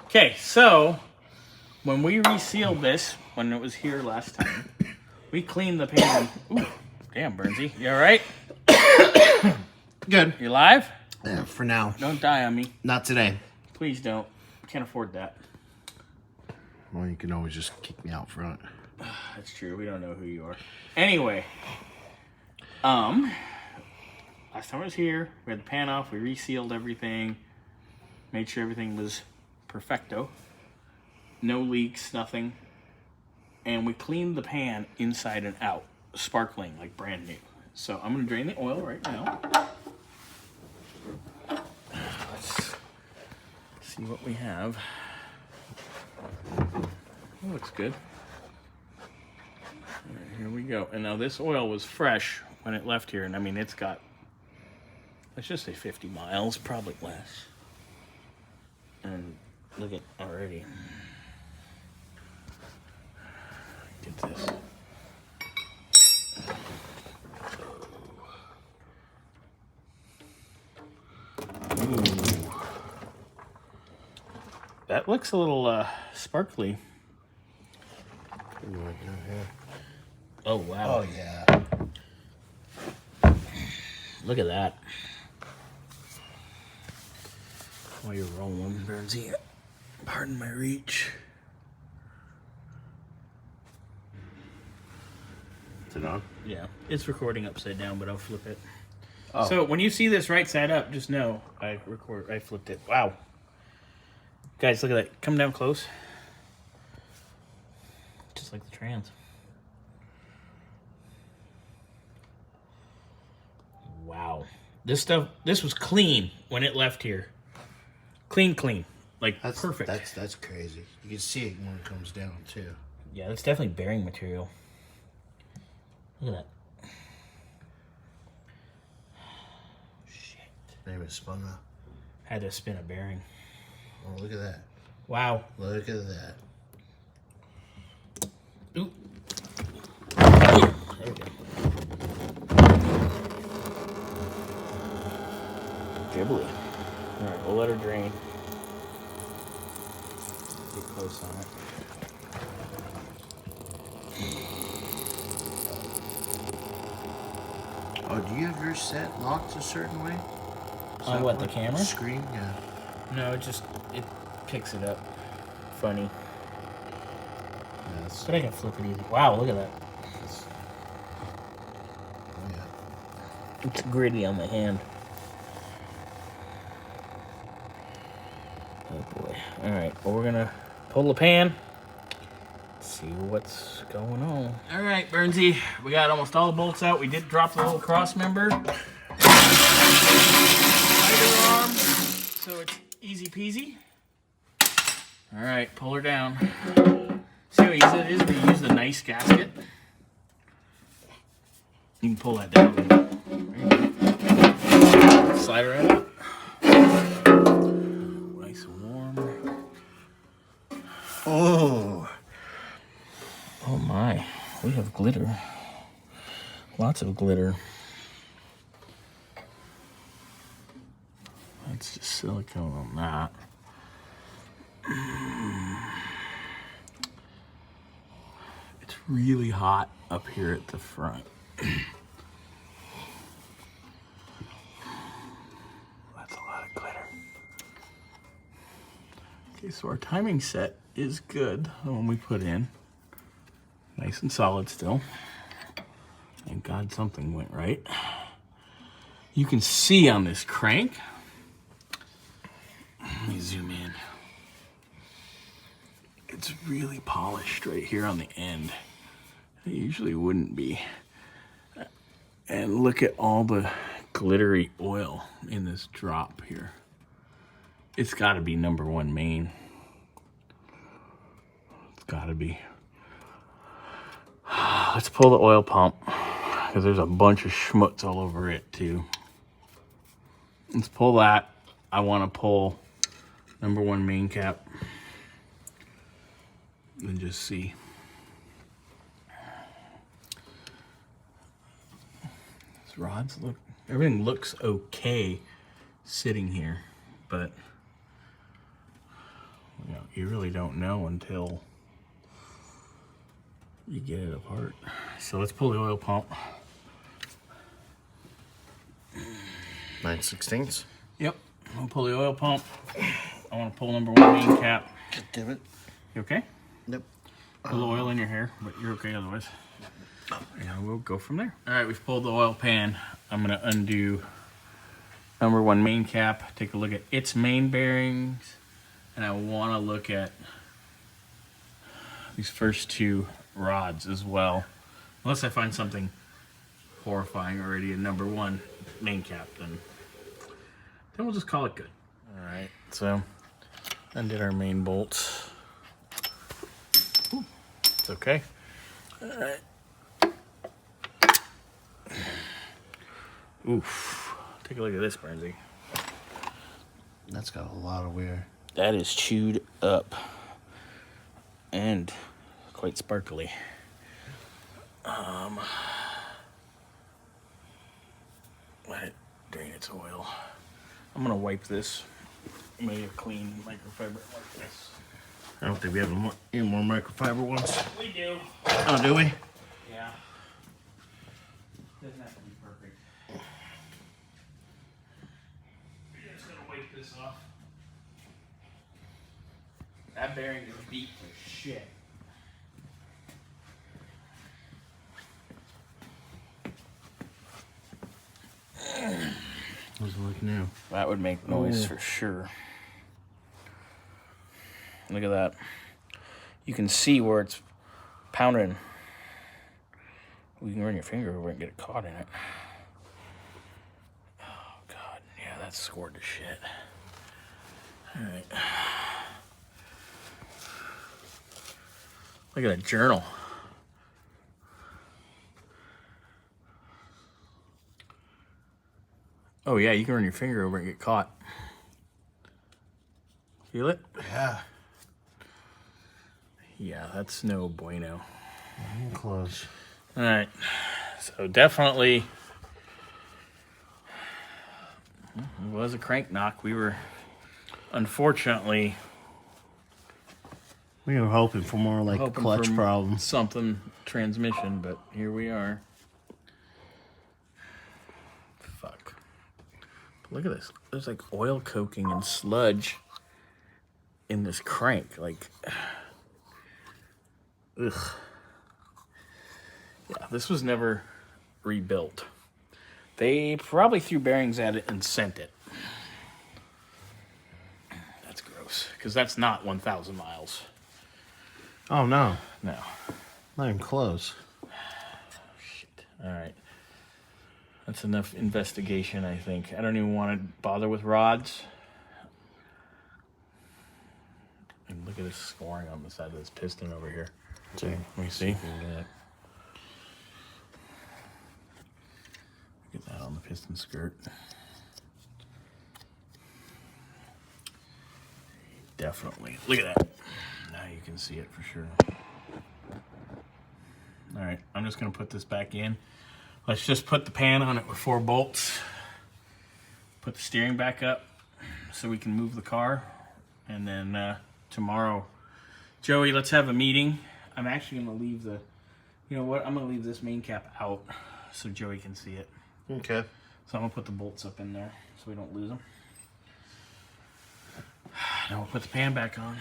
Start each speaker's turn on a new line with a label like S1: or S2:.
S1: Okay, so when we resealed this, when it was here last time, we cleaned the pan. Ooh, damn, Bernsey. You all right?
S2: Good.
S1: You alive?
S2: Yeah, for now.
S1: Don't die on me.
S2: Not today.
S1: Please don't. Can't afford that.
S2: Well, you can always just kick me out front.
S1: That's true. We don't know who you are. Anyway, last time I was here, we had the pan off. We resealed everything. Made sure everything was perfecto. No leaks, nothing. And we cleaned the pan inside and out. Sparkling, like brand new. So I'm going to drain the oil right now. Let's see what we have. That looks good. Right, here we go. And now this oil was fresh when it left here. And I mean, it's got, let's just say 50 miles, probably less. And look at already. Get this. Ooh. That looks a little sparkly. Oh, wow.
S2: Oh, yeah.
S1: Look at that. While you're rolling, Bernsey, pardon my reach.
S2: Is it on?
S1: Yeah, it's recording upside down, but I'll flip it.
S2: Oh.
S1: So when you see this right side up, just know I flipped it. Wow. Guys, look at that. Come down close. Just like the trans. Wow. This was clean when it left here. Clean. Like,
S2: That's
S1: perfect.
S2: That's crazy. You can see it when it comes down, too.
S1: Yeah, that's definitely bearing material. Look at that. Shit.
S2: Maybe it spun up.
S1: Had to spin a bearing.
S2: Oh, look at that.
S1: Wow.
S2: Look at that.
S1: Ooh. There we go. Gibbly. Alright, we'll let her drain. Get close on it.
S2: Oh, do you have your set locked a certain way?
S1: On what, the camera?
S2: Screen, yeah.
S1: No, it picks it up. Funny.
S2: Yes.
S1: But I can flip it easy. Wow, look at that.
S2: Oh, yeah.
S1: It's gritty on my hand. Oh boy. Alright, well we're gonna pull the pan. See what's going on. Alright, Bernsey. We got almost all the bolts out. We did drop the little cross member. Tighter arm. So it's easy peasy. Alright, pull her down. See how easy it is when you use the nice gasket? You can pull that down. Slide her out. Nice and warm.
S2: Oh.
S1: Oh my, we have glitter. Lots of glitter. That's just silicone on that. It's really hot up here at the front. That's a lot of glitter. Okay, so our timing set is good, the one we put in. Nice and solid still. Thank God something went right. You can see on this crank. Let me zoom in. It's really polished right here on the end. It usually wouldn't be. And look at all the glittery oil in this drop here. It's got to be #1 main. It's got to be. Let's pull the oil pump because there's a bunch of schmutz all over it too. Let's pull that. I want to pull #1 main cap and just see. These rods look, everything looks okay sitting here, but we got you really don't know until you get it apart. So let's pull the oil pump.
S2: 9/16.
S1: Yep, I'm gonna pull the oil pump. I want to pull number 1 main cap.
S2: Damn it.
S1: You okay?
S2: Yep.
S1: A little oil in your hair, but you're okay otherwise. And we'll go from there. All right, we've pulled the oil pan. I'm gonna undo number 1 main cap, take a look at its main bearings, and I want to look at these first 2 rods as well. Unless I find something horrifying already in number 1 main cap, then we'll just call it good. All right, so undid our main bolts. Ooh, it's okay. All right. Oof. Take a look at this, Bernsey.
S2: That's got a lot of wear.
S1: That is chewed up and quite sparkly. Let it drain its oil. I'm gonna wipe this. Maybe a clean microfiber like this.
S2: I don't think we have any more microfiber ones.
S1: We do.
S2: Oh, do we?
S1: Yeah. Doesn't have to be perfect. You're just gonna wipe this off. That bearing is beat to shit.
S2: How's it look now?
S1: That would make noise for sure. Look at that. You can see where it's pounding. You can run your finger over it and get it caught in it. Oh, God. Yeah, that's scored to shit. All right. Look at that journal. Oh, yeah, you can run your finger over it and get caught. Feel it?
S2: Yeah.
S1: Yeah, that's no bueno.
S2: I'm close.
S1: All right, so definitely it was a crank knock. We were, unfortunately,
S2: We were hoping for more like
S1: hoping
S2: clutch
S1: for
S2: problems.
S1: something transmission, but here we are. Fuck. Look at this. There's like oil coking and sludge in this crank. Like, ugh. Yeah, this was never rebuilt. They probably threw bearings at it and sent it. That's gross, because that's not 1,000 miles.
S2: Oh, no.
S1: No.
S2: Not even close.
S1: Shit. All right. That's enough investigation, I think. I don't even want to bother with rods. And look at this scoring on the side of this piston over here.
S2: See.
S1: Let me see. Get that on the piston skirt. Definitely. Look at that. Now you can see it for sure. All right, I'm just gonna put this back in. Let's just put the pan on it with 4 bolts. Put the steering back up so we can move the car. And then tomorrow, Joey, let's have a meeting. I'm actually gonna leave the, you know what? I'm gonna leave this main cap out so Joey can see it.
S2: Okay.
S1: So I'm gonna put the bolts up in there so we don't lose them. Now we'll put the pan back on.